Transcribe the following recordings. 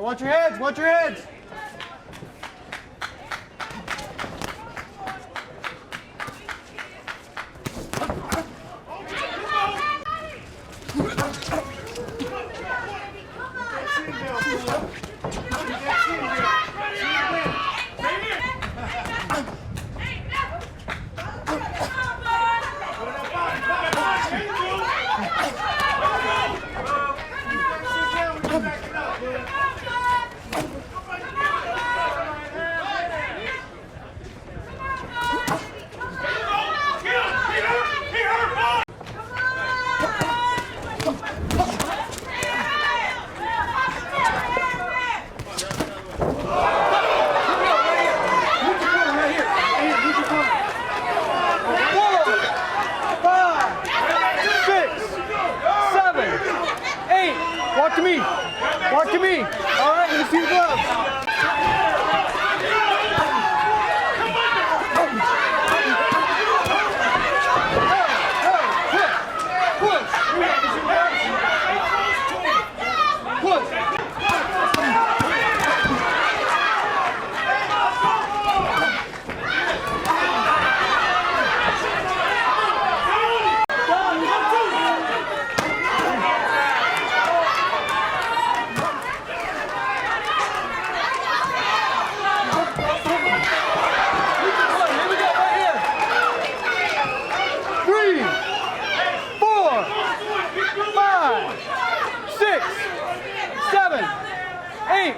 Watch your heads, watch your heads. Walk to me. Walk to me. All right, let me see the gloves.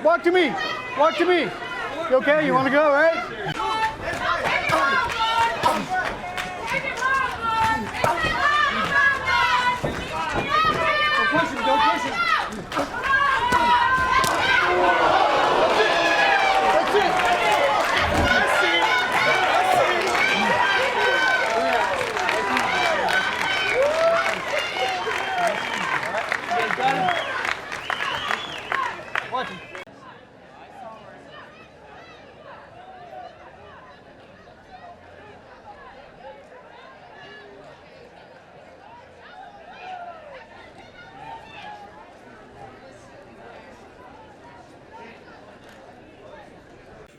Walk to me. Walk to me. You okay? You want to go, right? Don't push him. Don't push him. That's it. That's it. Got him. Watch him.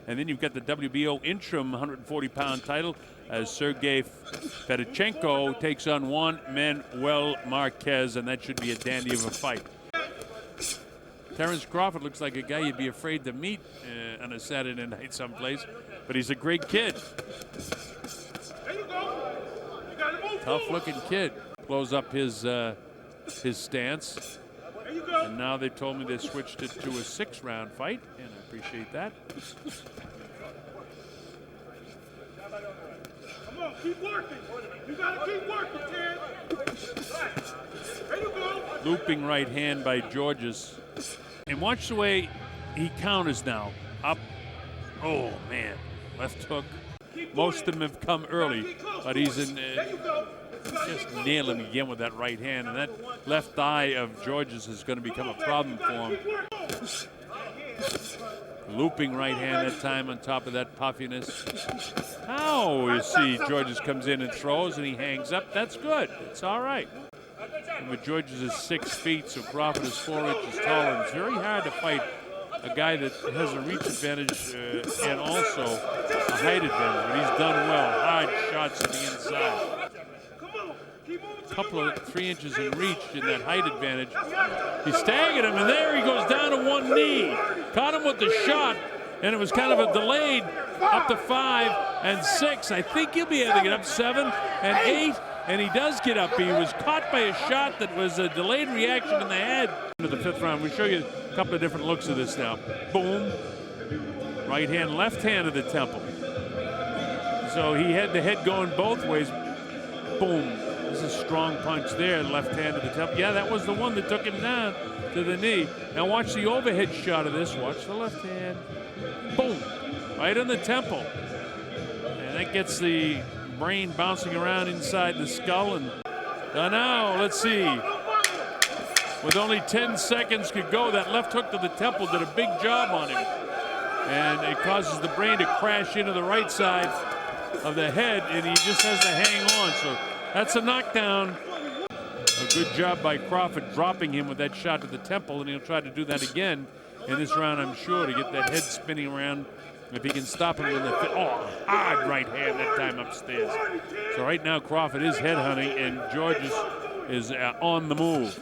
And then you've got the WBO interim 140-pound title as Sergey Fedorchenko takes on Juan Manuel Marquez, and that should be a dandy of a fight. Terence Crawford looks like a guy you'd be afraid to meet on a Saturday night someplace, but he's a great kid. Tough-looking kid. Blows up his stance. And now they told me they switched it to a 6-round fight, and I appreciate that. Come on, keep working. You gotta keep working, Ted. There you go. Looping right hand by Georges. And watch the way he counters now. Up. Oh, man. Left hook. Most of them have come early, but he's in. Just nail him again with that right hand, and that left thigh of Georges is going to become a problem for him. Looping right hand that time on top of that puffiness. Oh, you see Georges comes in and throws, and he hangs up. That's good. It's all right. But Georges is 6 feet, so Crawford is 4 inches taller. And it's very hard to fight a guy that has a reach advantage and also a height advantage. But he's done well. Hard shots to the inside. A couple of 3 inches in reach in that height advantage. He staggered him, and there he goes down to one knee. Caught him with the shot, and it was kind of a delayed up to 5 and 6. I think he'll be able to get up 7 and 8, and he does get up. He was caught by a shot that was a delayed reaction in the head. Into the 5th round, we'll show you a couple of different looks of this now. Boom. Right hand, left hand to the temple. So he had the head going both ways. Boom. This is a strong punch there, left hand to the temple. Yeah, that was the one that took him down to the knee. Now watch the overhead shot of this. Watch the left hand. Boom. Right on the temple. And that gets the brain bouncing around inside the skull. And now, let's see. With only 10 seconds to go, that left hook to the temple did a big job on him. And it causes the brain to crash into the right side of the head, and he just has to hang on. So that's a knockdown. A good job by Crawford dropping him with that shot to the temple, and he'll try to do that again in this round, I'm sure, to get that head spinning around. If he can stop him with a hard right hand that time upstairs. So right now Crawford is head hunting, and Georges is on the move.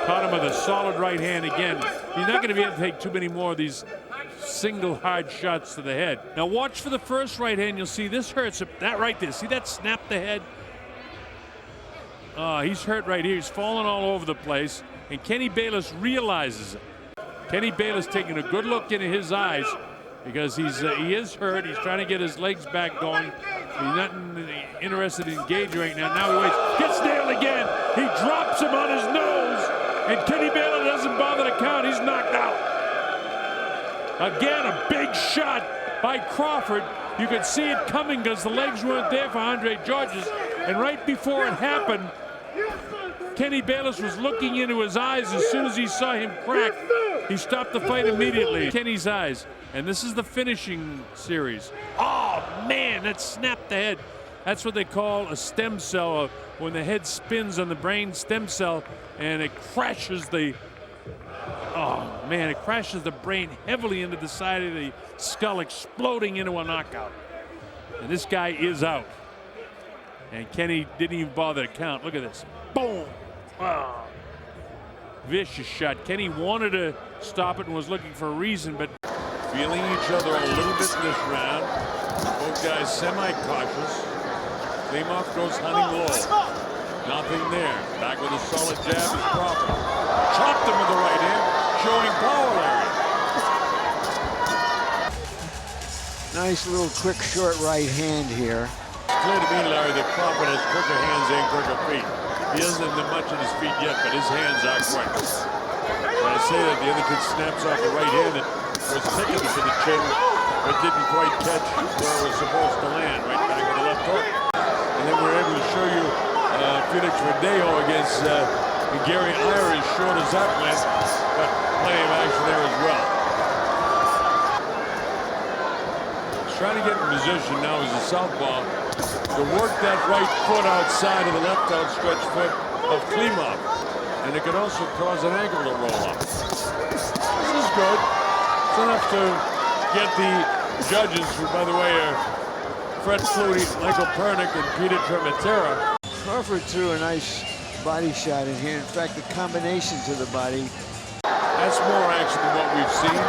Caught him with a solid right hand again. He's not going to be able to take too many more of these single hard shots to the head. Now watch for the first right hand. You'll see this hurts him. That right there. See that snap the head? He's hurt right here. He's falling all over the place. And Kenny Bayless realizes it. Kenny Bayless taking a good look into his eyes, because he is hurt. He's trying to get his legs back going. He's not interested in engaging right now. Now he waits. Gets nailed again. He drops him on his nose. And Kenny Bayless doesn't bother to count. He's knocked out. Again, a big shot by Crawford. You could see it coming because the legs weren't there for Andre Georges. And right before it happened, Kenny Bayless was looking into his eyes. As soon as he saw him crack, he stopped the fight immediately. Kenny's eyes. And this is the finishing series. Oh, man, that snapped the head. That's what they call a stem cell, when the head spins on the brain stem cell, and it crashes the, it crashes the brain heavily into the side of the skull, exploding into a knockout. And this guy is out. And Kenny didn't even bother to count. Look at this. Boom. Oh. Vicious shot. Kenny wanted to stop it and was looking for a reason, but feeling each other a little bit in this round. Both guys semi-cautious. Klimov goes hunting low. Nothing there. Back with a solid jab is Crawford. Chopped him with the right hand, showing power, Larry. Nice little quick short right hand here. It's clear to me, Larry, that Crawford has quicker hands and quicker feet. He doesn't have much in his feet yet, but his hands are quick. When I say that, the other kid snaps off the right hand that was picking it to the chin, but didn't quite catch where it was supposed to land, right back with the left hook. And then we're able to show you Felix Verdejo against Gary Iyer, as short as that went, but plenty of action there as well. He's trying to get in position now as a southpaw to work that right foot outside of the left outstretched foot of Klimov. And it could also cause an ankle to roll up. This is good. It's enough to get the judges, who, by the way, are Fred Flutie, Michael Pernick, and Peter Trematera. Crawford threw a nice body shot in here. In fact, the combination to the body. That's more action than what we've seen.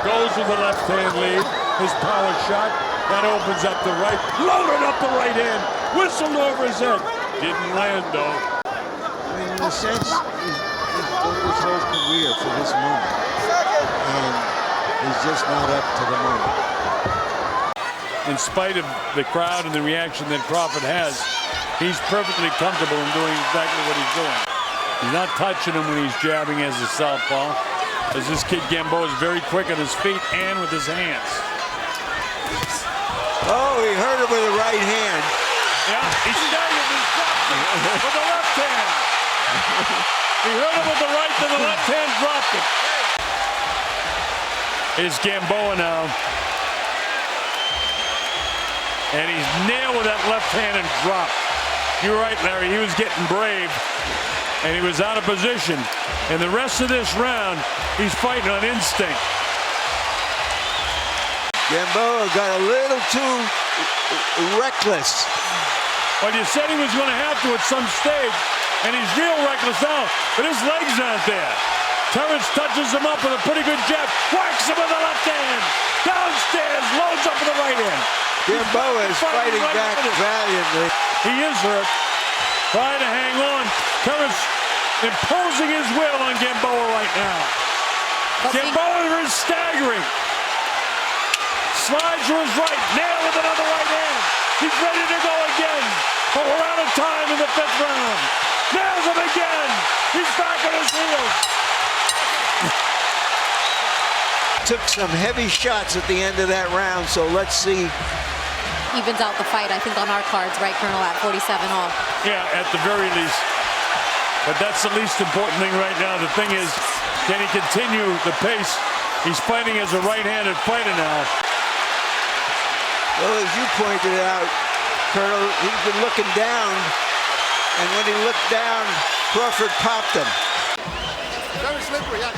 Goes with the left hand lead. His power shot. That opens up the right. Loaded up the right hand. Whistled over his head. Didn't land, though. I mean, in a sense, he's built his whole career for this moment. And he's just not up to the moment. In spite of the crowd and the reaction that Crawford has, he's perfectly comfortable in doing exactly what he's doing. He's not touching him when he's jabbing as a southpaw, as this kid Gamboa is very quick on his feet and with his hands. Oh, he hurt him with the right hand. Yeah, he staggered and dropped him with the left hand. He hurt him with the right, then the left hand dropped him. Here's Gamboa now. And he's nailed with that left hand and dropped. You're right, Larry, he was getting brave, and he was out of position. And the rest of this round, he's fighting on instinct. Gamboa got a little too reckless. Well, you said he was going to have to at some stage, and he's real reckless now, but his legs aren't there. Terence touches him up with a pretty good jab, whacks him with the left hand, downstairs, loads up with the right hand. Gamboa is fighting right back valiantly. He is hurt, trying to hang on. Terence imposing his will on Gamboa right now. Gamboa is staggering. Slides to his right, nail with another right hand. He's ready to go again, but we're out of time in the 5th round. Nails him again. He's back on his heels. Took some heavy shots at the end of that round, so let's see. Evens out the fight, I think, on our cards, right, Colonel, at 47 all. Yeah, at the very least. But that's the least important thing right now. The thing is, can he continue the pace? He's fighting as a right-handed fighter now. Well, as you pointed out, Colonel, he's been looking down, and when he looked down, Crawford popped him. Very slippery, yeah.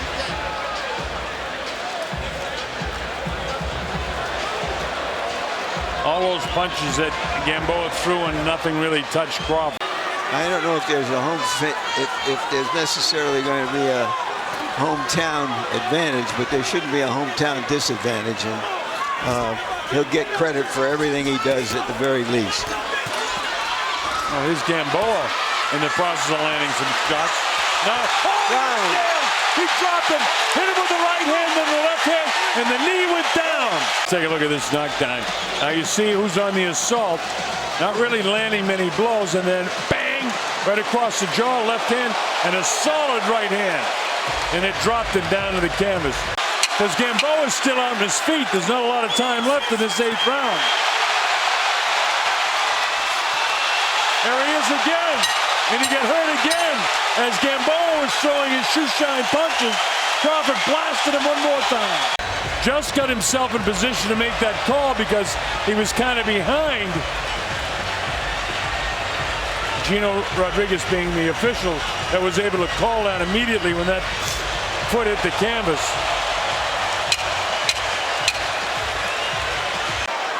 All those punches that Gamboa threw and nothing really touched Crawford. I don't know if there's a if there's necessarily going to be a hometown advantage, but there shouldn't be a hometown disadvantage, and he'll get credit for everything he does at the very least. Oh, here's Gamboa in the process of landing some shots. Now, he dropped him, hit him with the right hand, then the left hand, and the knee went down. Take a look at this knockdown. Now you see who's on the assault, not really landing many blows, and then bang, right across the jaw, left hand, and a solid right hand. And it dropped him down to the canvas. Because Gamboa is still on his feet. There's not a lot of time left in this 8th round. There he is again. And he got hurt again. As Gamboa was throwing his shoe-shine punches, Crawford blasted him one more time. Just got himself in position to make that call because he was kind of behind. Gino Rodriguez being the official that was able to call that immediately when that foot hit the canvas.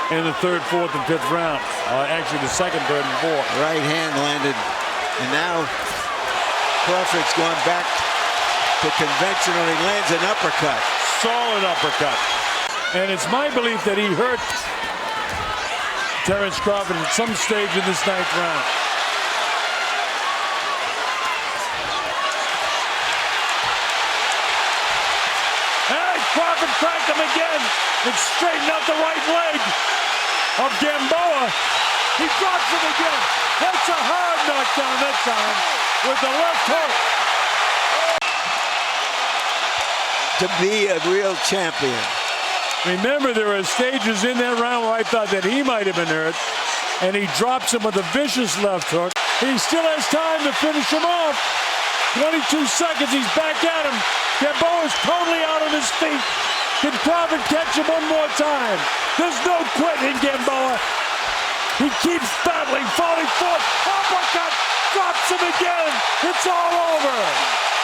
In the 3rd, 4th, and 5th round. Actually, the 2nd, 3rd, and 4th. Right hand landed, and now Crawford's going back to conventional. He lands an uppercut. Solid uppercut. And it's my belief that he hurt Terence Crawford at some stage in this 9th round. Hey, Crawford cracked him again. It straightened out the right leg of Gamboa. He drops him again. That's a hard knockdown that time with the left hook. To be a real champion. Remember, there were stages in that round where I thought that he might have been hurt, and he drops him with a vicious left hook. He still has time to finish him off. 22 seconds, he's back at him. Gamboa's totally out on his feet. Can Crawford catch him one more time? There's no quitting Gamboa. He keeps battling, falling forward. Uppercut, drops him again. It's all over.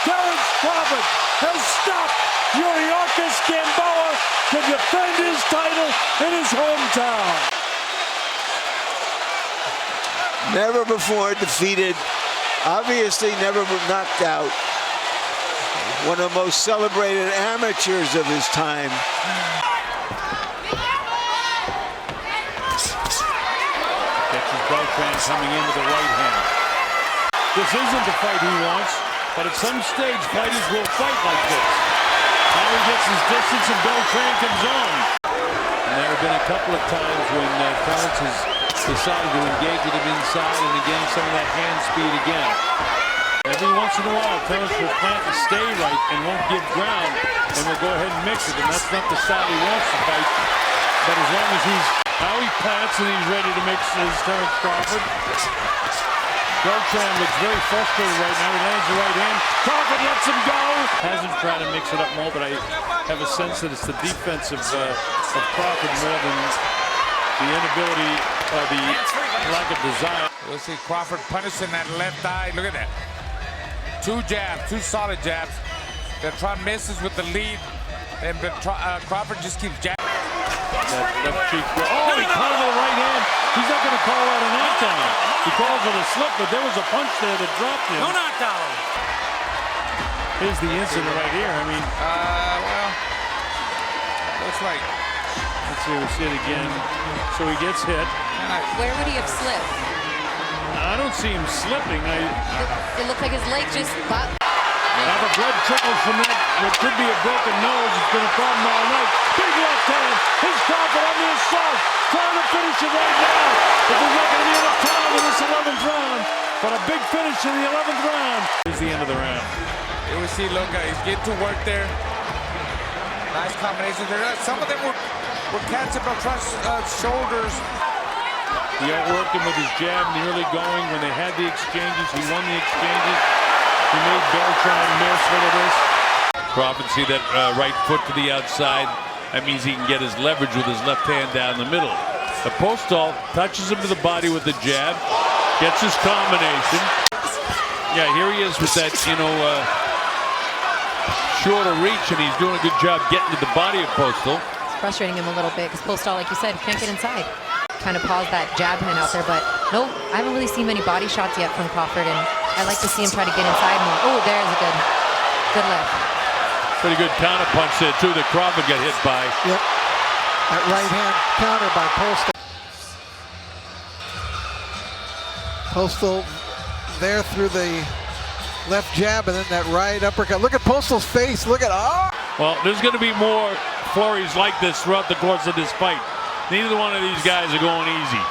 Terence Crawford has stopped Kavaliauskas Gamboa to defend his title in his hometown. Never before defeated, obviously never knocked out. One of the most celebrated amateurs of his time. Catches Beltran coming in with the right hand. This isn't the fight he wants, but at some stage fighters will fight like this. Now he gets his distance and Beltran comes on. And there have been a couple of times when Terence has decided to engage with him inside, and again some of that hand speed again. Every once in a while, Terence will plant and stay right and won't give ground, and will go ahead and mix it, and that's not the style he wants to fight. But as long as now he plants and he's ready to mix his Terence Crawford. Beltran looks very frustrated right now. He lands the right hand. Crawford lets him go. Hasn't tried to mix it up more, but I have a sense that it's the defense of Crawford more than the inability or the lack of desire. We'll see Crawford punishing that left eye. Look at that. 2 jabs, 2 solid jabs. Beltran misses with the lead, and Crawford just keeps jabbing. That left cheek. Oh, he called with the right hand. He's not going to call that a knockdown. He calls it a slip, but there was a punch there that dropped him. No knockdown. Here's the incident right here. I mean, well, looks like. Let's see, we'll see it again. So he gets hit. Where would he have slipped? I don't see him slipping. It looked like his leg just got. Now the blood trickles from that. What could be a broken nose. It's been a problem all night. Big left hand. Here's Crawford on the assault. Trying to finish it right now. But there's not going to be enough time in this 11th round. But a big finish in the 11th round. Here's the end of the round. Here we see, look, he's getting to work there. Nice combinations there. Some of them were catching Beltran's shoulders. He outworked him with his jab in the early going. When they had the exchanges, he won the exchanges. He made Beltran miss. Look at this. Crawford, see that right foot to the outside. That means he can get his leverage with his left hand down the middle. The postal touches him to the body with the jab. Gets his combination. Yeah, here he is with that, shorter reach, and he's doing a good job getting to the body of Postal. Frustrating him a little bit because Postal, like you said, can't get inside. kind of pause that jab hand out there. But no, I haven't really seen many body shots yet from Crawford, and I like to see him try to get inside more. Oh, there's a good left. Pretty good counter punch there too that Crawford got hit by. Yep. That right hand counter by Postal. Postal there through the left jab and then that right uppercut. Look at Postal's face. Look at Well, there's going to be more flurries like this throughout the course of this fight. Neither one of these guys are going easy.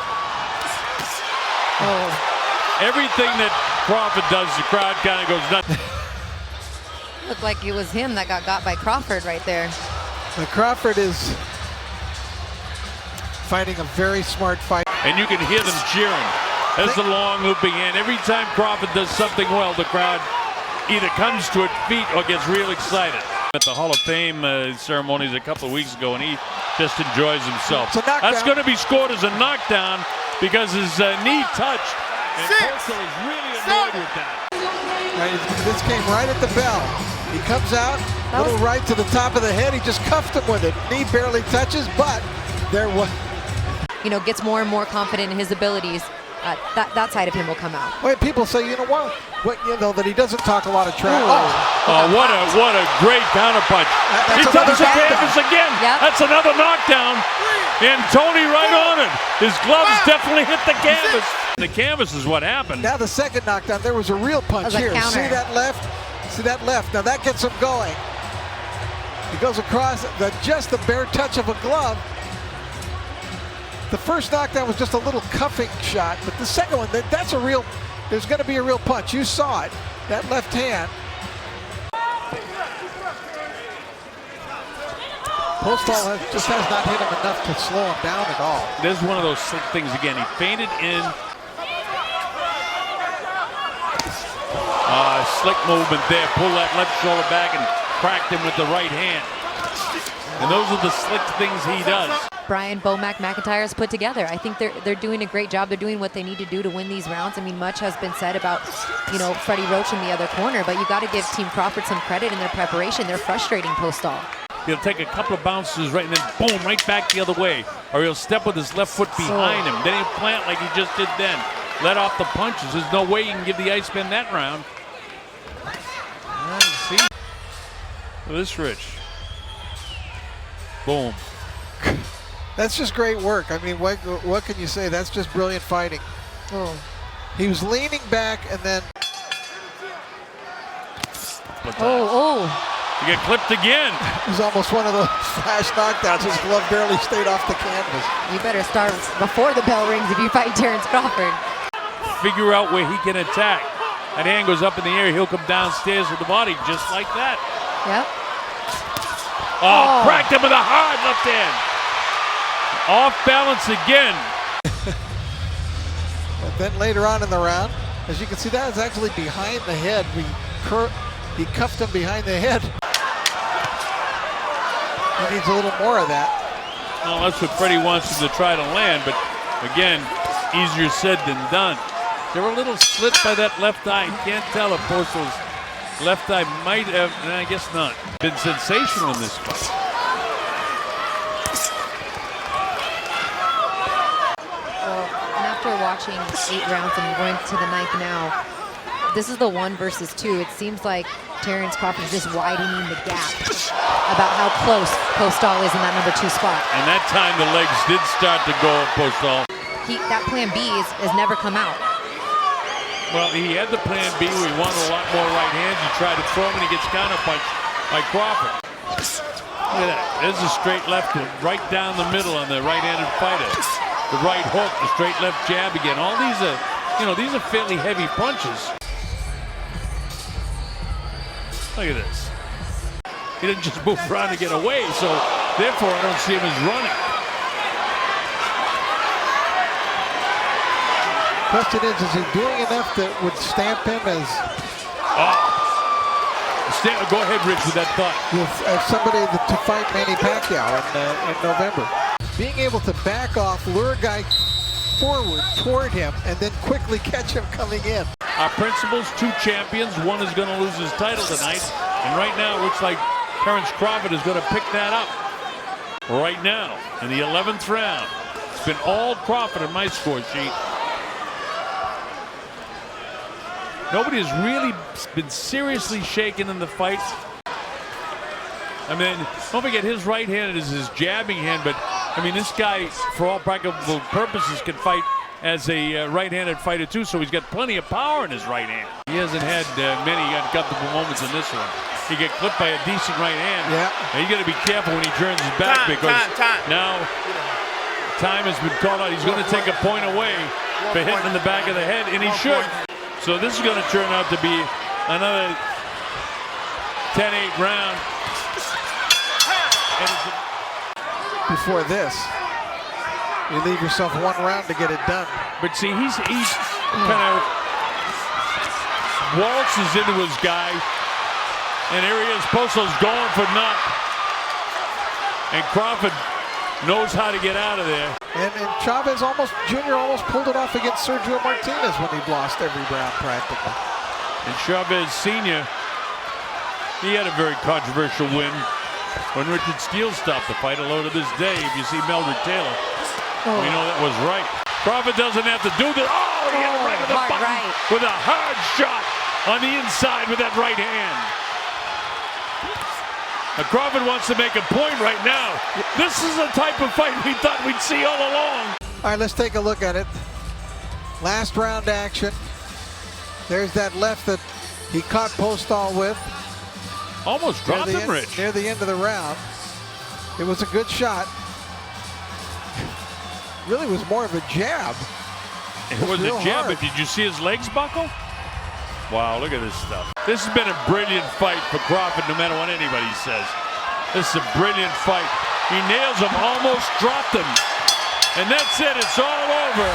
Oh. Everything that Crawford does, the crowd kind of goes nuts. Looked like it was him that got by Crawford right there. But Crawford is fighting a very smart fight. And you can hear them cheering. There's the long looping hand. Every time Crawford does something well, the crowd either comes to its feet or gets real excited. At the Hall of Fame ceremonies a couple of weeks ago, and he just enjoys himself. That's going to be scored as a knockdown because his knee touched. And Postal is really annoyed with that. This came right at the bell. He comes out, little right to the top of the head. He just cuffed him with it. Knee barely touches, but there was. You know, gets more and more confident in his abilities. That side of him will come out. Wait, people say, you know what? You know that he doesn't talk a lot of trash. What a great counterpunch. He touches the canvas again. Yep. That's another knockdown. And Tony right on it. His gloves definitely hit the canvas. The canvas is what happened. Now the second knockdown, there was a real punch here. See that left? See that left? Now that gets him going. He goes across just the bare touch of a glove. The first knockdown was just a little cuffing shot, but the second one, that's a real, there's going to be a real punch. You saw it, that left hand. Postal just has not hit him enough to slow him down at all. There's one of those slick things again. He feinted in. Slick movement there. Pull that left shoulder back and cracked him with the right hand. And those are the slick things he does. Brian McIntyre's put together. I think they're doing a great job. They're doing what they need to do to win these rounds. I mean, much has been said about, you know, Freddie Roach in the other corner, but you got to give Team Crawford some credit in their preparation. They're frustrating Postal. He'll take a couple of bounces right and then boom, right back the other way. Or he'll step with his left foot behind him. Then he'll plant like he just did then. Let off the punches. There's no way you can give the Iceman that round. See? This Rich. Boom. That's just great work. I mean, what can you say? That's just brilliant fighting. Oh. He was leaning back and then. You get clipped again. It was almost one of those flash knockdowns. His glove barely stayed off the canvas. You better start before the bell rings if you fight Terence Crawford. Figure out where he can attack. That hand goes up in the air. He'll come downstairs with the body just like that. Yep. Cracked him with a hard left hand. Off balance again. But then later on in the round, as you can see, that is actually behind the head. He cuffed him behind the head. He needs a little more of that. Well, that's what Freddie wants him to try to land, but again, easier said than done. They were a little slit by that left eye. You can't tell if Postal's left eye might have, I guess not, been sensational in this fight. And after watching 8 rounds and going to the 9th now, this is the 1 versus 2. It seems like Terence Crawford is just widening the gap about how close Postal is in that number 2 spot. And that time the legs did start to go at Postal. That plan B has never come out. Well, he had the plan B where he wanted a lot more right hands. He tried to throw him and he gets counterpunched by Crawford. Look at that. There's a straight left right down the middle on the right-handed fighter. The right hook, the straight left jab again. All these are, these are fairly heavy punches. Look at this. He didn't just move around to get away, so therefore I don't see him as running. Question is he doing enough that would stamp him as... Go ahead, Rich, with that thought. As somebody to fight Manny Pacquiao in November. Being able to back off, lure a guy forward toward him, and then quickly catch him coming in. Our principals, 2 champions. One is going to lose his title tonight. And right now, it looks like Terence Crawford is going to pick that up. Right now, in the 11th round. It's been all Crawford on my score sheet. Nobody has really been seriously shaken in the fight. I mean, don't forget his right hand is his jabbing hand, but I mean, this guy, for all practical purposes, can fight as a right-handed fighter too, so he's got plenty of power in his right hand. He hasn't had many uncomfortable moments in this one. He get clipped by a decent right hand. Yeah. And you got to be careful when he turns his back because now time has been called out. He's going to take a point away for hitting in the back of the head, and he should. So this is going to turn out to be another 10-8 round. Before this, you leave yourself one round to get it done. But see, he's kind of waltzes into his guy, and here he is. Posto's going for nut, and Crawford knows how to get out of there. And Chavez Jr. almost pulled it off against Sergio Martinez when he lost every round practically. And Chavez Sr., he had a very controversial win when Richard Steele stopped the fight. Although to this day, if you see Meldrick Taylor, we know that was right. Crawford doesn't have to do this. Oh, he hit him right with the button with a hard shot on the inside with that right hand. Now Crawford wants to make a point right now. This is the type of fight we thought we'd see all along. All right, let's take a look at it. Last round action. There's that left that he caught Postol with. Almost dropped him, Rich. Near the end of the round. It was a good shot. Really was more of a jab. It was a jab, but did you see his legs buckle? Wow, look at this stuff. This has been a brilliant fight for Crawford, no matter what anybody says. This is a brilliant fight. He nails him, almost dropped him. And that's it, it's all over.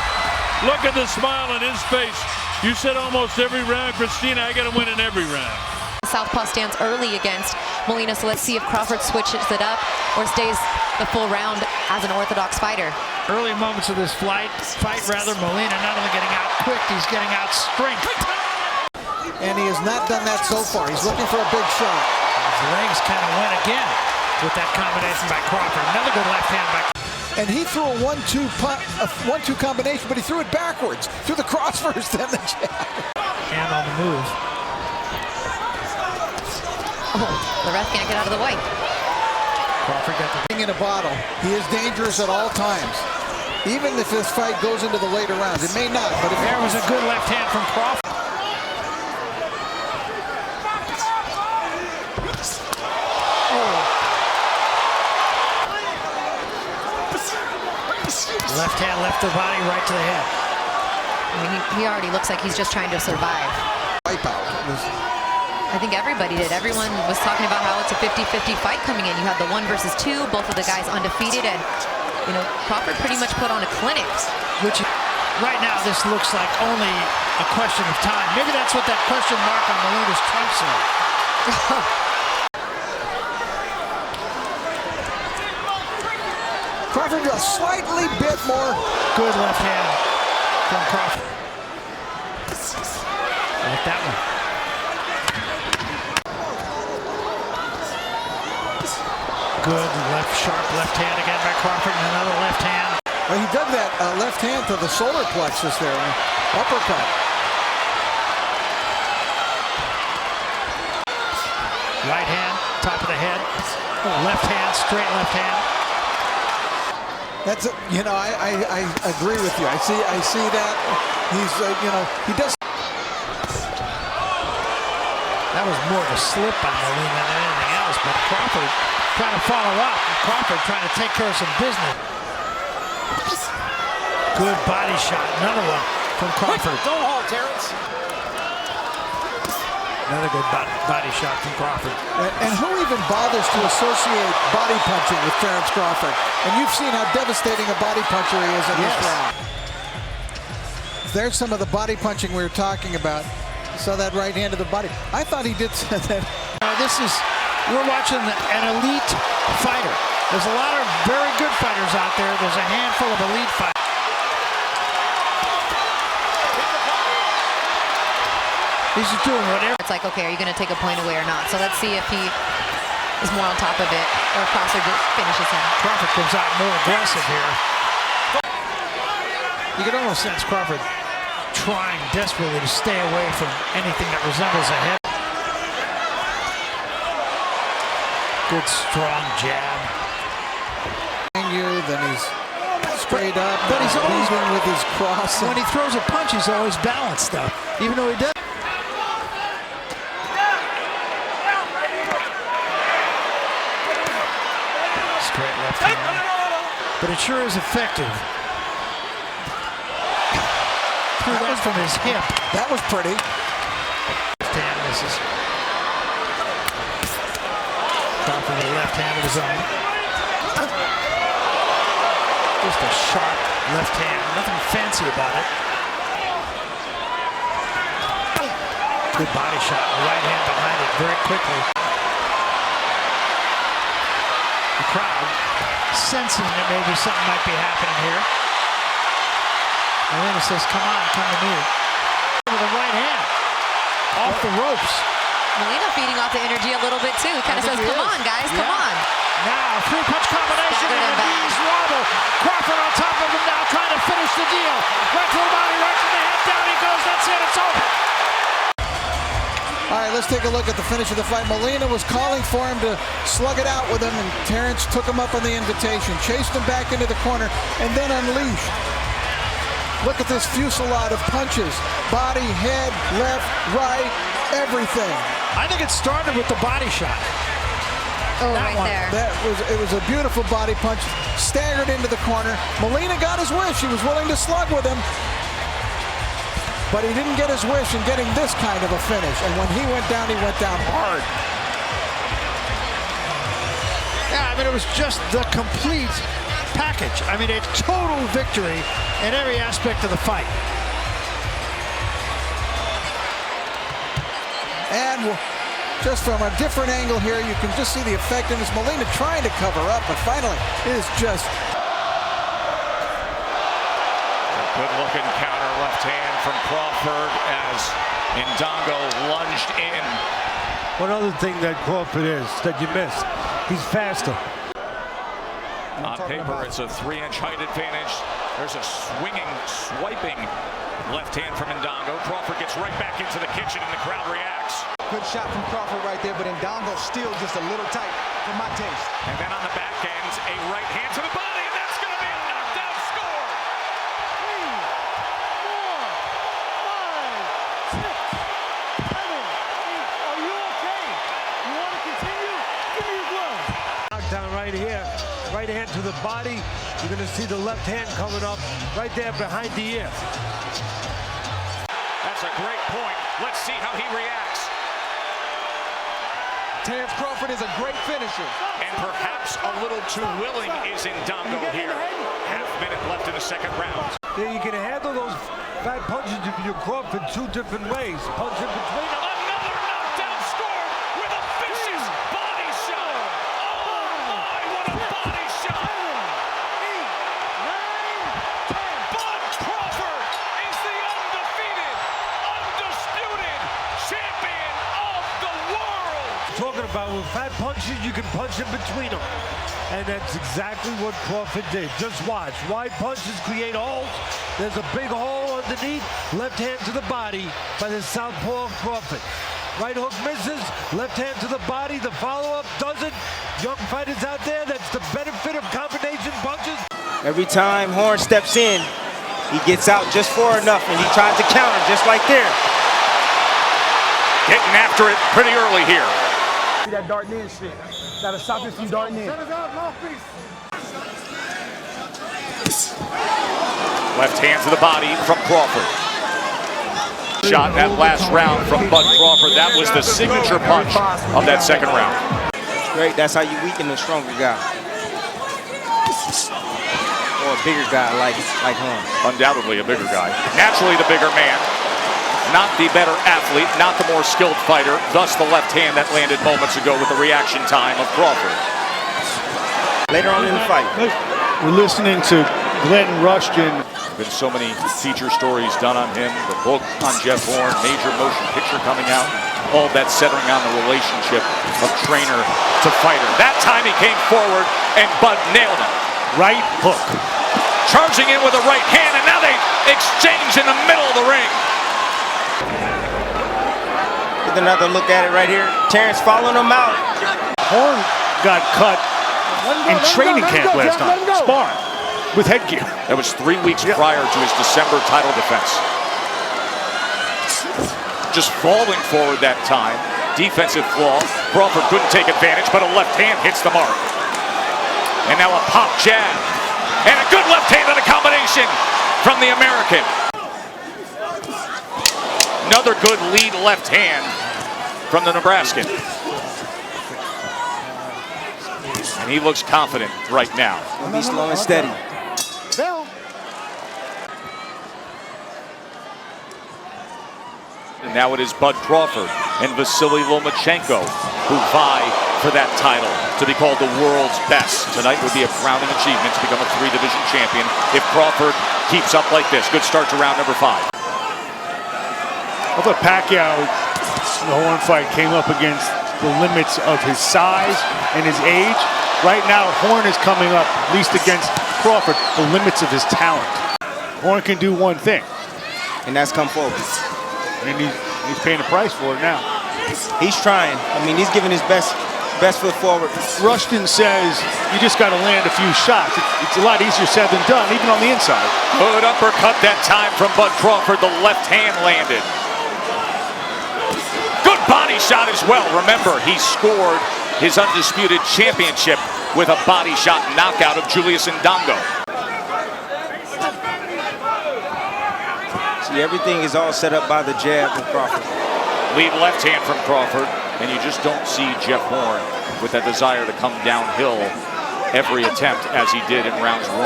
Look at the smile on his face. You said almost every round, Christina, I gotta win in every round. Southpaw stands early against Molina, so let's see if Crawford switches it up or stays the full round as an orthodox fighter. Early moments of this fight, Molina not only getting out quick, he's getting out strength. And he has not done that so far. He's looking for a big shot. His legs kind of went again with that combination by Crawford. Another good left hand by Crawford. And he threw a 1-2 combination, but he threw it backwards. Threw the cross first, then the jab. And on the move. Oh, the ref can't get out of the way. Crawford got the thing in a bottle. He is dangerous at all times. Even if this fight goes into the later rounds. It may not, but if there was a good left hand from Crawford. Left hand, left the body, right to the head. I mean, he already looks like he's just trying to survive. Wipeout. I think everybody did. Everyone was talking about how it's a 50-50 fight coming in. You had the 1 versus 2, both of the guys undefeated, and you know, Crawford pretty much put on a clinic. Which right now this looks like only a question of time. Maybe that's what that question mark on Molina's trunks is. Crawford a slightly bit more. Good left hand from Crawford. I like that one. Good left, sharp left hand again by Crawford, and another left hand. Well, he dug that left hand to the solar plexus there, uppercut. Right hand, top of the head. Left hand, straight left hand. That's you know, I agree with you. I see that. He's you know, he does. That was more of a slip by Molina than anything else, but Crawford trying to follow up. Crawford trying to take care of some business. Good body shot. Another one from Crawford. Don't hold, Terence. Another good body shot from Crawford. And who even bothers to associate body punching with Terence Crawford? And you've seen how devastating a body puncher he is in this round. There's some of the body punching we were talking about. You saw that right hand to the body. I thought he did that. We're watching an elite fighter. There's a lot of very good fighters out there. There's a handful of elite fighters. He's just doing whatever. It's like, okay, are you going to take a point away or not? So let's see if he is more on top of it or if Crawford just finishes him. Crawford comes out more aggressive here. You can almost sense Crawford trying desperately to stay away from anything that resembles a hip. Good strong jab. Then he's straight up. But he's always even with his cross. When he throws a punch, he's always balanced though, even though he does. Straight left hand. But it sure is effective. Threw that from his hip. That was pretty. Left hand misses. Crawford with a left hand of his own. Just a sharp left hand. Nothing fancy about it. Good body shot. Right hand behind it very quickly. The crowd sensing that maybe something might be happening here. Molina says, come on, come to me. With the right hand. Off the ropes. Molina feeding off the energy a little bit too. He kind of says, come on, guys, come on. Now, three-punch combination and a knees wobble. Crawford on top of him now, trying to finish the deal. Right to the body, right to the head, down he goes. That's it, it's over. All right, let's take a look at the finish of the fight. Molina was calling for him to slug it out with him, and Terence took him up on the invitation, chased him back into the corner, and then unleashed. Look at this fusillade of punches. Body, head, left, right, everything. I think it started with the body shot. Oh, right there. It was a beautiful body punch, staggered into the corner. Molina got his wish. He was willing to slug with him, but he didn't get his wish in getting this kind of a finish. And when he went down hard. Yeah, I mean, it was just the complete package. I mean, a total victory in every aspect of the fight. And just from a different angle here, you can just see the effectiveness. Molina trying to cover up, but finally, it is just... Good-looking counter left hand from Crawford as Indongo lunged in. One other thing that Crawford is that you missed, he's faster. On paper, it's a 3-inch height advantage. There's a swinging, swiping left hand from Indongo. Crawford gets right back into the kitchen and the crowd reacts. Good shot from Crawford right there, but Indongo still just a little tight for my taste. And then on the back end, a right hand to the body, and that's going to be a knockdown score. 3, 4, 5, 6, 7, 8. Are you okay? You want to continue? Give me your glove. Knockdown right here. Right hand to the body. You're going to see the left hand coming up right there behind the ear. That's a great point. Let's see how he reacts. Terence Crawford is a great finisher. And perhaps a little too willing is Indongo here. Half-minute left in the second round. Yeah, you can handle those fat punches if you Crawford two different ways. Punch in between them. Another knockdown score with a vicious body shot. Oh my, what a body shot. 8, 9, 10. Bud Crawford is the undefeated, undisputed champion of the world. Talking about with fat punches, you can punch in between them. And that's exactly what Crawford did. Just watch. Wide punches create holes. There's a big hole underneath. Left hand to the body by the southpaw Crawford. Right hook misses. Left hand to the body. The follow-up doesn't. Young fighters out there, that's the benefit of combination punches. Every time Horn steps in, he gets out just far enough, and he tries to counter just like there. Getting after it pretty early here. That darting in shit. Gotta stop this from darting in. Left hand to the body from Crawford. Shot that last round from Bud Crawford. That was the signature punch of that second round. Great, that's how you weaken the stronger guy. Or a bigger guy like Horn. Undoubtedly a bigger guy. Naturally the bigger man. Not the better athlete, not the more skilled fighter. Thus the left hand that landed moments ago with the reaction time of Crawford. Later on in the fight. We're listening to Glenn Rushton. Been so many feature stories done on him. The book on Jeff Horn, major motion picture coming out. All that centering on the relationship of trainer to fighter. That time he came forward and Bud nailed him. Right hook. charging in with a right hand, and now they exchange in the middle of the ring. With another look at it right here. Terence following him out. Horn got cut in training camp last time, sparring with headgear. That was 3 weeks prior to his December title defense. Just falling forward that time. Defensive flaw. Crawford couldn't take advantage, but a left hand hits the mark. And now a pop jab. And a good left hand on a combination from the American. Another good lead left hand from the Nebraskan. And he looks confident right now. He'll be slow and steady. And now it is Bud Crawford and Vasily Lomachenko who vie for that title to be called the world's best. Tonight would be a crowning achievement to become a 3-division champion if Crawford keeps up like this. Good start to round number 5. I thought Pacquiao in the Horn fight came up against the limits of his size and his age. Right now, Horn is coming up, at least against Crawford, the limits of his talent. Horn can do one thing. And that's come forward. And he's paying the price for it now. He's trying. I mean, he's giving his best foot forward. Rushton says you just got to land a few shots. It's a lot easier said than done, even on the inside. Good uppercut that time from Bud Crawford. The left hand landed. Good body shot as well. Remember, he scored his undisputed championship with a body shot knockout of Julius Indongo. See, everything is all set up by the jab from Crawford. Lead left hand from Crawford, and you just don't see Jeff Horn with that desire to come downhill every attempt as he did in rounds 1.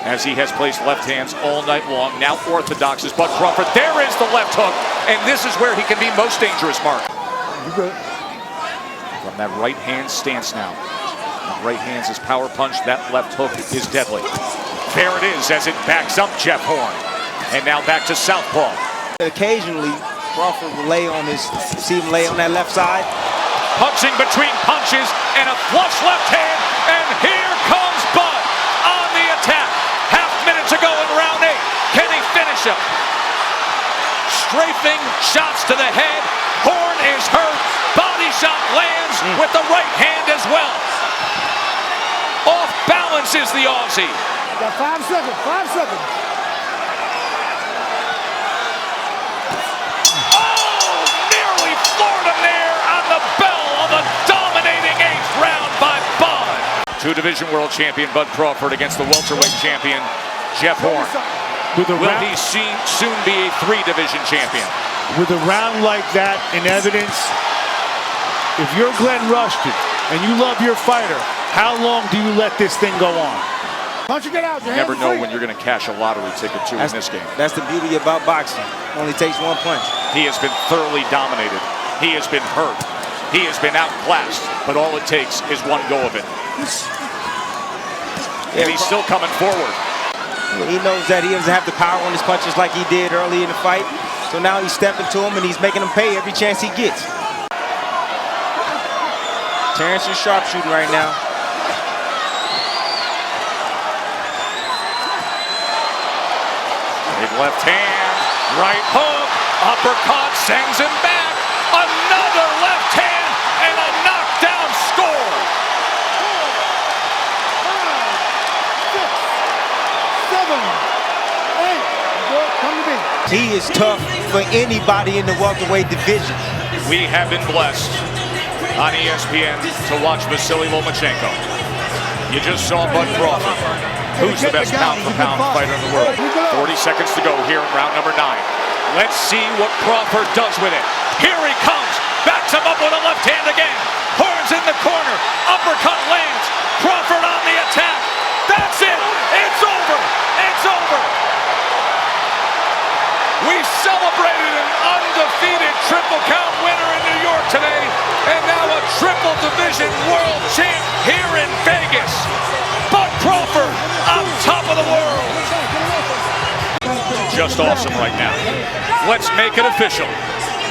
As he has placed left hands all night long. Now orthodox is Bud Crawford. There is the left hook, and this is where he can be most dangerous, Mark. You good? From that right hand stance now. The right hand's his power punch. That left hook is deadly. There it is as it backs up Jeff Horn. And now back to southpaw. Occasionally, Crawford will see him lay on that left side. Punching between punches and a flush left hand. And here comes Bud on the attack. Half minute to go in round 8. Can he finish him? Strafing shots to the head. Horn is hurt. Body shot lands with the right hand as well. Off balance is the Aussie. Got 5 seconds. 5 seconds. Oh, nearly floored him there on the bell of a dominating 8th round by Bud. 2-division world champion Bud Crawford against the welterweight champion Jeff Horn. Will he soon be a 3-division champion? With a round like that in evidence, if you're Glenn Rushton and you love your fighter, how long do you let this thing go on? Punch and get out. You never know when you're going to cash a lottery ticket too in this game. That's the beauty about boxing. Only takes one punch. He has been thoroughly dominated. He has been hurt. He has been outclassed. But all it takes is one go of it. And he's still coming forward. He knows that he doesn't have the power on his punches like he did early in the fight. So now he's stepping to him and he's making him pay every chance he gets. Terence is sharpshooting right now. Big left hand, right hook, uppercut, sends him back. Another left hand and a knockdown score. 7, 8. Come to me. He is tough for anybody in the welterweight division. We have been blessed on ESPN to watch Vasily Lomachenko. You just saw Bud Crawford. Who's the best pound-for-pound fighter in the world? 40 seconds to go here in round number 9. Let's see what Crawford does with it. Here he comes. Backs him up with a left hand again. Horns in the corner. Uppercut lands. Crawford on the attack. That's it. It's over. It's over. We celebrated an undefeated Triple Count winner in New York today, and now a Triple Division world champ here in Vegas. Bud Crawford on top of the world. Just awesome right now. Let's make it official.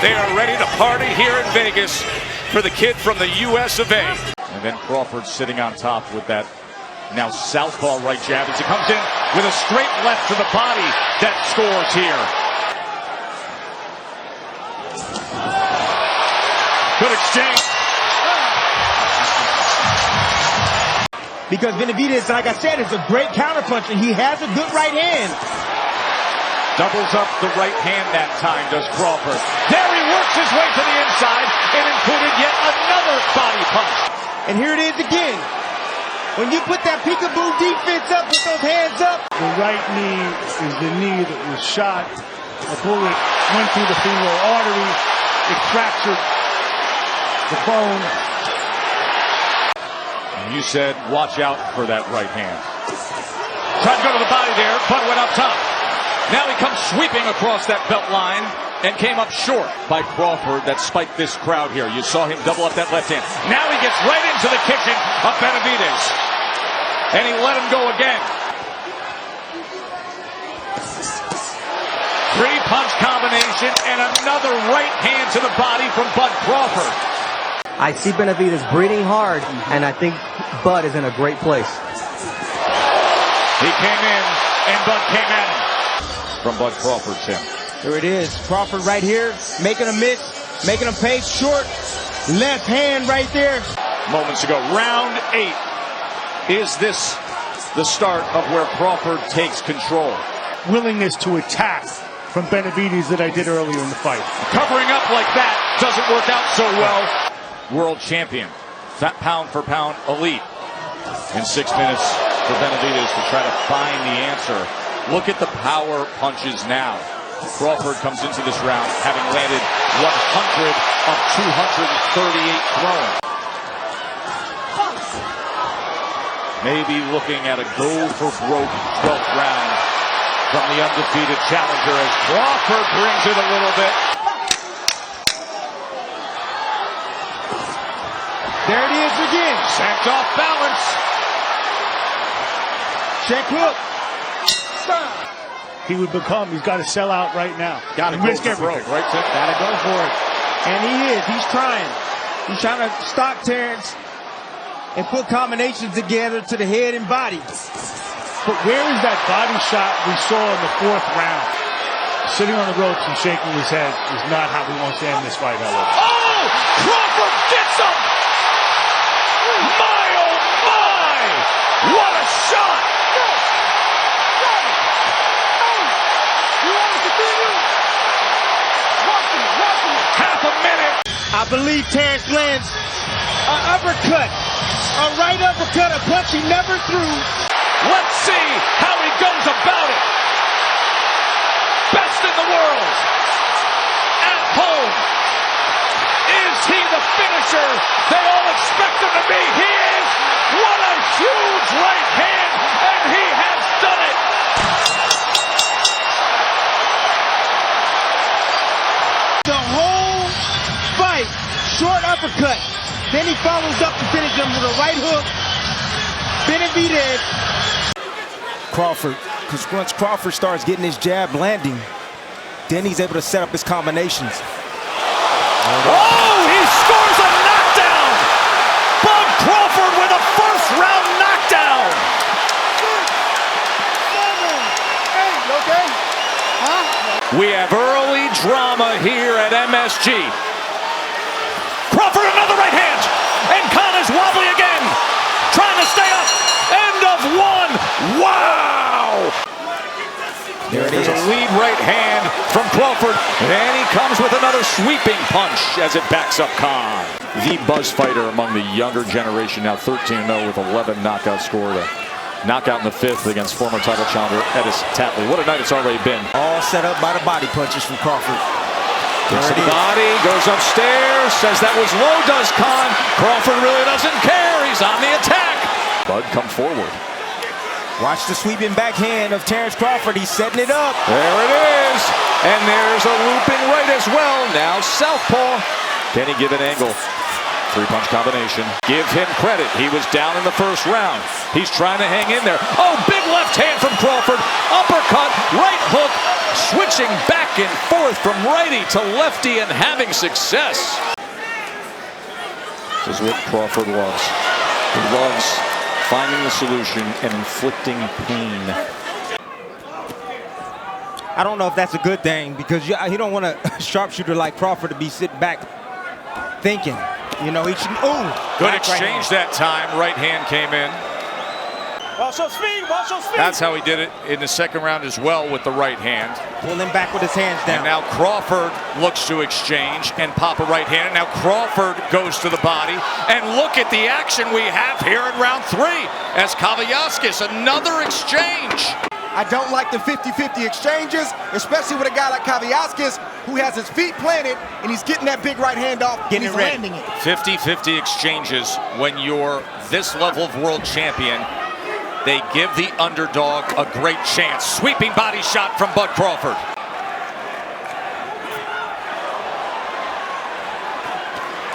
They are ready to party here in Vegas for the kid from the US of A. And then Crawford sitting on top with that Now southpaw right jab as he comes in with a straight left to the body that scores here. Good exchange. Because Benavidez, like I said, is a great counterpuncher. He has a good right hand. Doubles up the right hand that time, does Crawford. There he works his way to the inside and included yet another body punch. And here it is again. When you put that peekaboo defense up with those hands up. The right knee is the knee that was shot. A bullet went through the femoral artery. It fractured the bone. And you said, watch out for that right hand. Tried to go to the body there, but went up top. Now he comes sweeping across that belt line and came up short by Crawford that spiked this crowd here. You saw him double up that left hand. Now he gets right into the kitchen of Benavidez. And he let him go again. Three-punch combination and another right hand to the body from Bud Crawford. I see Benavidez breathing hard, and I think Bud is in a great place. He came in, and Bud came at him. From Bud Crawford, Tim. There it is. Crawford right here, making a miss, making him pay short. Left hand right there. Moments ago, round 8. Is this the start of where Crawford takes control? Willingness to attack from Benavidez that I did earlier in the fight. Covering up like that doesn't work out so well. World champion, fat pound for pound elite. In 6 minutes for Benavidez to try to find the answer. Look at the power punches now. Crawford comes into this round having landed 100 of 238 thrown. Maybe looking at a go for broke 12th round from the undefeated challenger as Crawford brings it a little bit. There it is again. Sent off balance. Check hook. He would become, he's got to sell out right now. Got to risk everything, right, Tim? Got to go for it. And he is. He's trying. He's trying to stop Terence and put combinations together to the head and body. But where is that body shot we saw in the 4th round? Sitting on the ropes and shaking his head is not how he wants to end this fight, however. Oh! Crawford gets him! My, oh my! What a shot! Half a minute. I believe Terence lands an uppercut, a right uppercut, a punch he never threw. Let's see how he goes about it. Best in the world. At home. Is he the finisher they all expect him to be? He is. What a huge right hand, and he has done it. The whole fight, short uppercut. Then he follows up to finish him with a right hook. Benavidez. Crawford, because once Crawford starts getting his jab landing, then he's able to set up his combinations. Oh, he scores a knockdown! Bud Crawford with a first-round knockdown! We have early drama here at MSG. Crawford, another right hand! And Khan is wobbly again! Trying to stay up! End of 1! Wow! There's a lead right hand from Crawford, and he comes with another sweeping punch as it backs up Khan. The buzz fighter among the younger generation, now 13-0 with 11 knockouts scored. Knockout in the 5th against former title challenger Edis Tatley. What a night it's already been. All set up by the body punches from Crawford. Gets the body, goes upstairs, says that was low, does Khan. Crawford really doesn't care, he's on the attack. Bud come forward. Watch the sweeping backhand of Terence Crawford, he's setting it up. There it is, and there's a looping right as well. Now southpaw. Can he give an angle? 3-punch combination. Give him credit. He was down in the 1st round. He's trying to hang in there. Oh, big left hand from Crawford. Uppercut, right hook, switching back and forth from righty to lefty and having success. This is what Crawford loves. He loves finding the solution and inflicting pain. I don't know if that's a good thing because you don't want a sharpshooter like Crawford to be sitting back thinking. You know, he should. Ooh, good exchange that time. Right hand came in. Watch your speed, watch your speed. That's how he did it in the second round as well with the right hand. Pull him back with his hands down. And now Crawford looks to exchange and pop a right hand. And now Crawford goes to the body. And look at the action we have here in round 3 as Kavaliauskas, another exchange. I don't like the 50-50 exchanges, especially with a guy like Kavaliauskas who has his feet planted and he's getting that big right hand off and he's landing it. 50-50 exchanges when you're this level of world champion. They give the underdog a great chance. Sweeping body shot from Bud Crawford.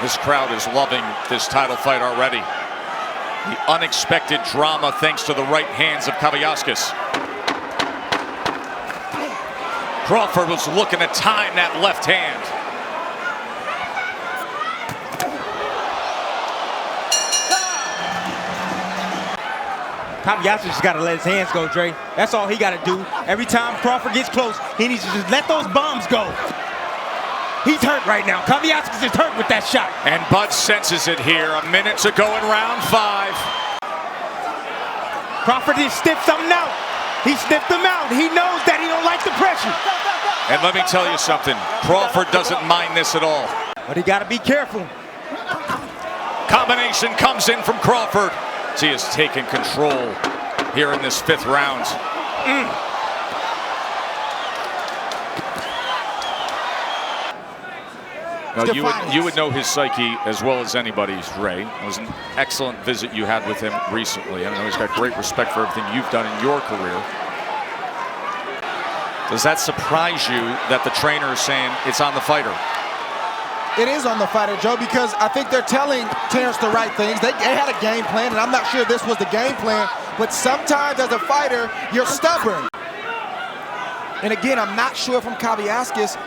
This crowd is loving this title fight already. The unexpected drama thanks to the right hands of Kavaliauskas. Crawford was looking to time that left hand. Kavaliauskas just got to let his hands go, Dre. That's all he got to do. Every time Crawford gets close, he needs to just let those bombs go. He's hurt right now. Kavaliauskas is hurt with that shot. And Bud senses it here. A minute to go in round 5. Crawford just sniffed something out. He sniffed them out. He knows that he don't like the pressure. And let me tell you something. Crawford doesn't mind this at all. But he got to be careful. Combination comes in from Crawford. He has taken control here in this 5th round. Now, you would know his psyche as well as anybody's, Ray. It was an excellent visit you had with him recently. I know he's got great respect for everything you've done in your career. Does that surprise you that the trainer is saying it's on the fighter? It is on the fighter, Joe, because I think they're telling Terence the right things. They had a game plan, and I'm not sure this was the game plan, but sometimes as a fighter, you're stubborn. And again, I'm not sure from Kavaliauskas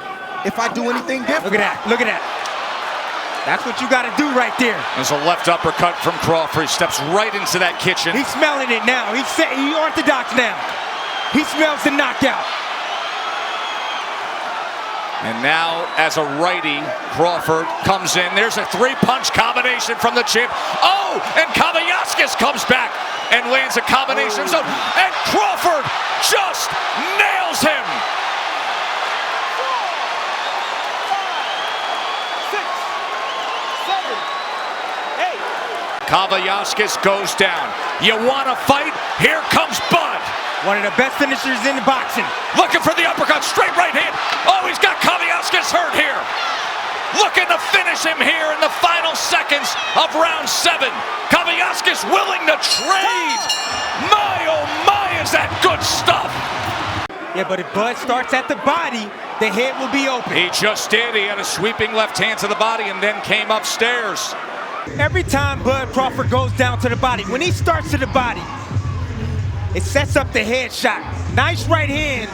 if I do anything different. Look at that, look at that. That's what you got to do right there. There's a left uppercut from Crawford. He steps right into that kitchen. He's smelling it now. He's orthodox now. He smells the knockout. And now, as a righty, Crawford comes in. There's a 3-punch combination from the champ. Oh, and Kavaliauskas comes back and lands a combination zone. And Crawford just nails him. 4, 5, 6, 7, 8. Kavaliauskas goes down. You want to fight? Here comes Bud. One of the best finishers in the boxing. Looking for the uppercut, straight right hand. Oh, he's got Kavaliauskas hurt here. Looking to finish him here in the final seconds of round 7. Kavaliauskas willing to trade. My, oh my, is that good stuff. Yeah, but if Bud starts at the body, the head will be open. He just did. He had a sweeping left hand to the body and then came upstairs. Every time Bud Crawford goes down to the body, when he starts to the body, it sets up the head shot. Nice right hand.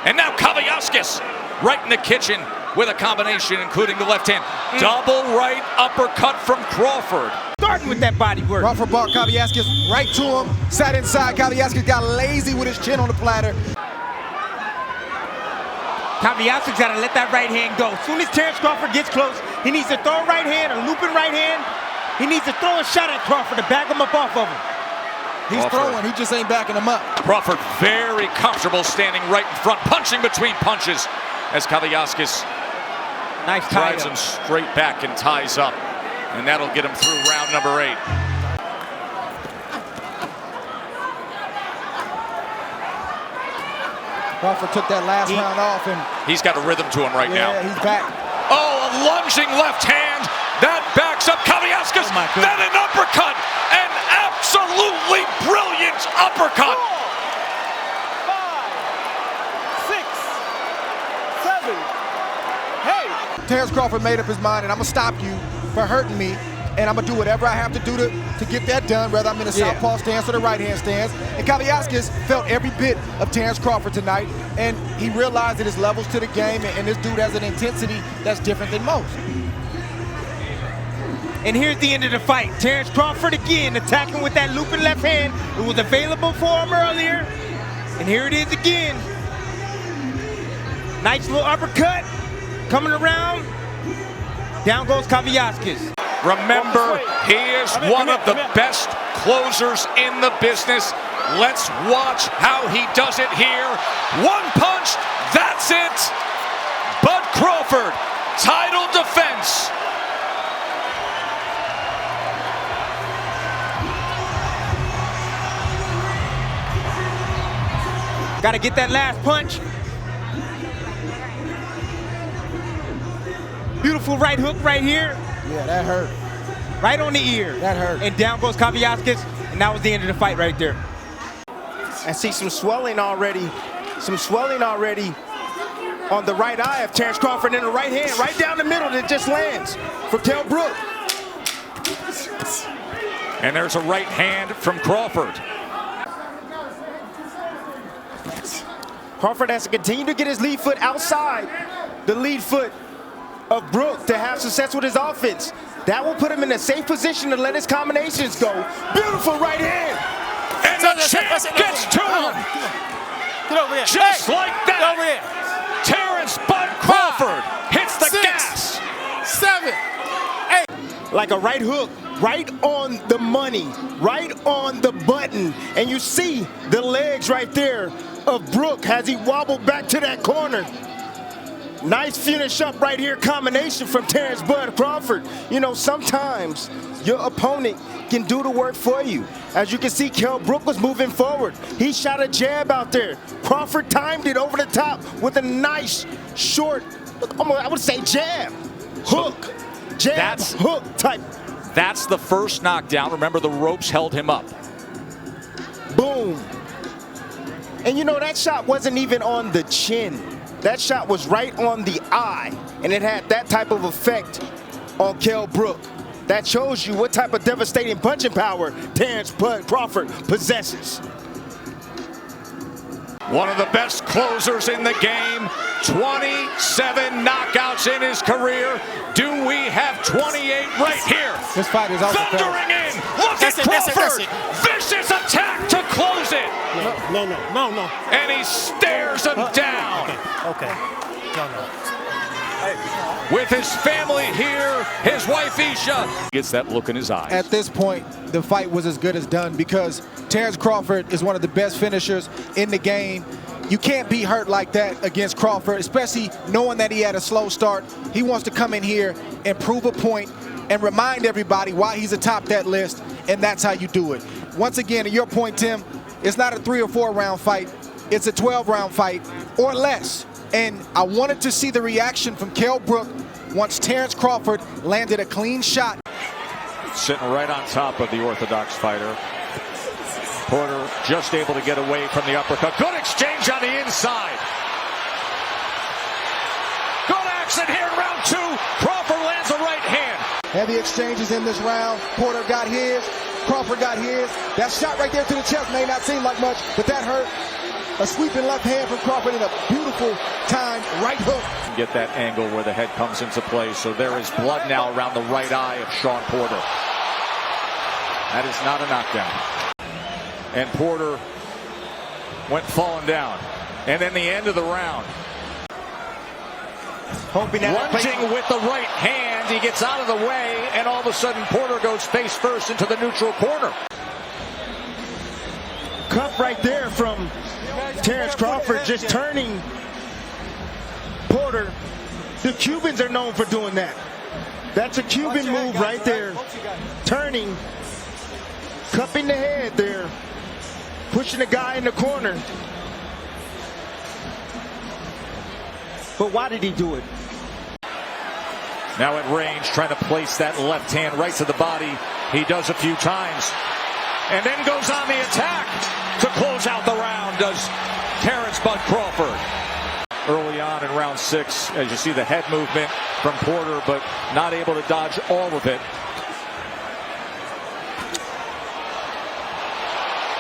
And now Kavaliauskas right in the kitchen with a combination, including the left hand. Double right uppercut from Crawford. Starting with that body work. Crawford brought Kavaliauskas right to him, sat inside. Kavaliauskas got lazy with his chin on the platter. Kavaliauskas got to let that right hand go. As soon as Terence Crawford gets close, he needs to throw a right hand, a looping right hand. He needs to throw a shot at Crawford to back him up off of him. He's throwing, he just ain't backing him up. Crawford very comfortable standing right in front, punching between punches as Kavaliauskas drives him straight back and ties up. And that'll get him through round number 8. Crawford took that last round off and he's got a rhythm to him right now. Yeah, he's back. Oh, a lunging left hand. That backs up Kavaliauskas. Then an uppercut. An absolutely brilliant uppercut. 4, 5, 6, 7, 8. Terence Crawford made up his mind, and I'm going to stop you for hurting me, and I'm going to do whatever I have to do to get that done, whether I'm in a southpaw stance or the right-hand stance. And Kavaliauskas felt every bit of Terence Crawford tonight, and he realized that there's levels to the game, and this dude has an intensity that's different than most. And here's the end of the fight. Terence Crawford again attacking with that looping left hand. It was available for him earlier. And here it is again. Nice little uppercut. Coming around. Down goes Kavaliauskas. Remember, he is one of the best closers in the business. Let's watch how he does it here. One punch, that's it. Bud Crawford, title defense. Got to get that last punch. Beautiful right hook right here. Yeah, that hurt. Right on the ear. That hurt. And down goes Kavaliauskas, and that was the end of the fight right there. I see some swelling already. Some swelling already on the right eye of Terence Crawford, in the right hand, right down the middle that just lands for Kell Brook. And there's a right hand from Crawford. Crawford has to continue to get his lead foot outside the lead foot of Brook to have success with his offense. That will put him in a safe position to let his combinations go. Beautiful right hand. And the champ gets to him. Get over here. Just like that. Get over here. Terence Bud Crawford hits the gas. 7, 8. Like a right hook, right on the money, right on the button. And you see the legs right there of Brook as he wobbled back to that corner. Nice finish up right here, combination from Terence Bud Crawford. You know, sometimes your opponent can do the work for you. As you can see, Kell Brook was moving forward. He shot a jab out there. Crawford timed it over the top with a nice, short, I would say jab, hook, jab, hook type. That's the first knockdown. Remember, the ropes held him up. Boom. And you know, that shot wasn't even on the chin. That shot was right on the eye, and it had that type of effect on Kell Brook. That shows you what type of devastating punching power Terence Bud Crawford possesses. One of the best closers in the game. 27 knockouts in his career. Do we have 28 right here? This fight is also thundering in. Look at Crawford. Vicious attack to close it. No. And he stares him down. Okay. No. With his family here, his wife Isha gets that look in his eyes. At this point, the fight was as good as done because Terence Crawford is one of the best finishers in the game. You can't be hurt like that against Crawford, especially knowing that he had a slow start. He wants to come in here and prove a point and remind everybody why he's atop that list, and that's how you do it. Once again, to your point, Tim, it's not a 3 or 4 round fight. It's a 12-round fight or less. And I wanted to see the reaction from Kell Brook once Terence Crawford landed a clean shot. Sitting right on top of the orthodox fighter. Porter just able to get away from the uppercut. Good exchange on the inside. Good action here in round 2. Crawford lands a right hand. Heavy exchanges in this round. Porter got his. Crawford got his. That shot right there to the chest may not seem like much, but that hurt. A sweeping left hand from Crawford and a beautiful timed right hook. Get that angle where the head comes into play. So there is blood now around the right eye of Shawn Porter. That is not a knockdown. And Porter went falling down. And then the end of the round. Hoping that lunging with the right hand. He gets out of the way, and all of a sudden Porter goes face first into the neutral corner. Cup right there from Terence Crawford, just turning Porter. The Cubans are known for doing that. That's a Cuban move right there. Turning, cupping the head there, pushing the guy in the corner. But why did he do it? Now at range, trying to place that left hand right to the body. He does a few times. And then goes on the attack to close out the round, does Terence Bud Crawford. Early on in round 6, as you see the head movement from Porter, but not able to dodge all of it.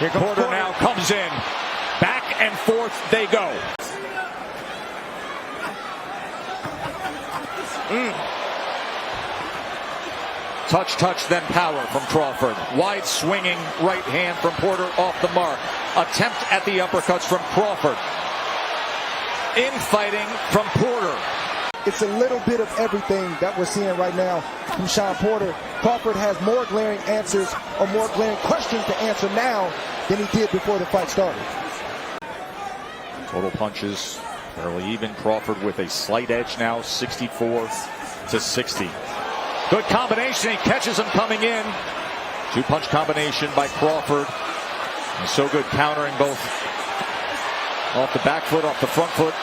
Here Porter now comes in. Back and forth they go. Touch, then power from Crawford. Wide swinging right hand from Porter off the mark. Attempt at the uppercuts from Crawford. Infighting from Porter. It's a little bit of everything that we're seeing right now from Shawn Porter. Crawford has more glaring answers or more glaring questions to answer now than he did before the fight started. Total punches fairly even. Crawford with a slight edge now, 64-60. Good combination. He catches him coming in. Two-punch combination by Crawford. And so good countering both off the back foot, off the front foot.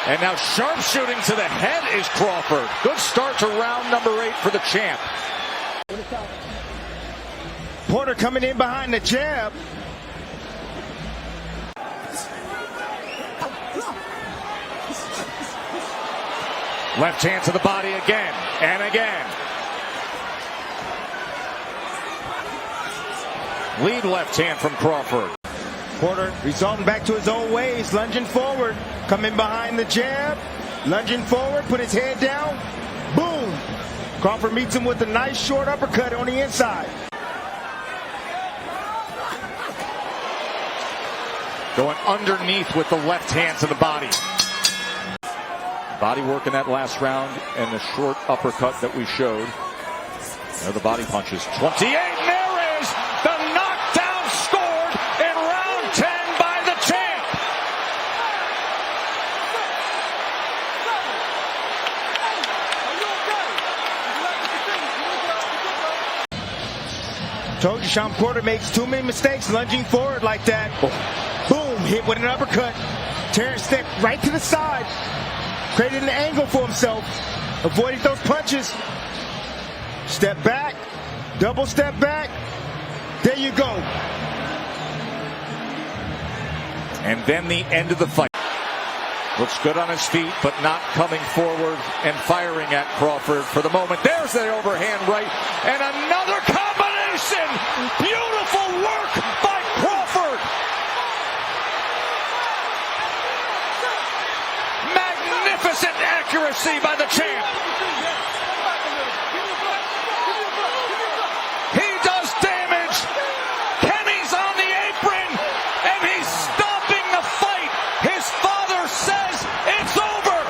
And now sharpshooting to the head is Crawford. Good start to round number 8 for the champ. Porter coming in behind the jab. Left hand to the body again and again. Lead left hand from Crawford. Porter resorting back to his old ways, lunging forward, coming behind the jab, lunging forward, put his head down, boom. Crawford meets him with a nice short uppercut on the inside. Going underneath with the left hand to the body. Body work in that last round and the short uppercut that we showed. There are the body punches. 28, and there is the knockdown scored in round 10 by the champ. Told you Shawn Porter makes too many mistakes lunging forward like that. Boom, hit with an uppercut. Terence stepped right to the side. Created an angle for himself. Avoided those punches. Step back. Double step back. There you go. And then the end of the fight. Looks good on his feet, but not coming forward and firing at Crawford for the moment. There's the overhand right. And another combination. Beautiful work by Crawford. Magnificent accuracy by the champ. He does damage. Kenny's on the apron, and he's stopping the fight. His father says it's over.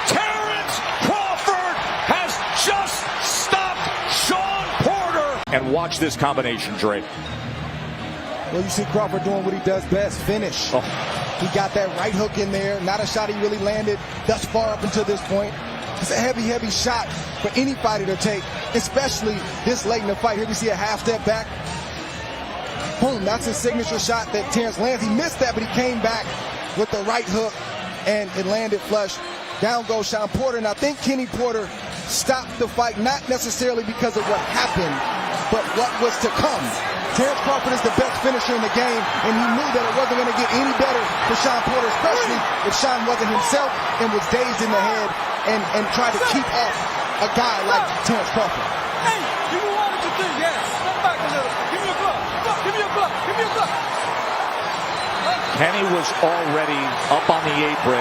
Terence Crawford has just stopped Shawn Porter. And watch this combination, Dre. Well, you see Crawford doing what he does best, finish. He got that right hook in there. Not a shot he really landed thus far up until this point. It's a heavy, heavy shot for any fighter to take, especially this late in the fight. Here we see a half step back. Boom, that's his signature shot that Terence lands. He missed that, but he came back with the right hook, and it landed flush. Down goes Shawn Porter, and I think Kenny Porter stopped the fight, not necessarily because of what happened, but what was to come. Terence Crawford is the best finisher in the game, and he knew that it wasn't going to get any better for Shawn Porter, especially if Shawn wasn't himself and was dazed in the head and tried to keep off a guy like Terence Crawford. Hey, you wanted to do, yeah. Step back a little. Give me a glove. Give me a glove. Give me a glove. Kenny was already up on the apron.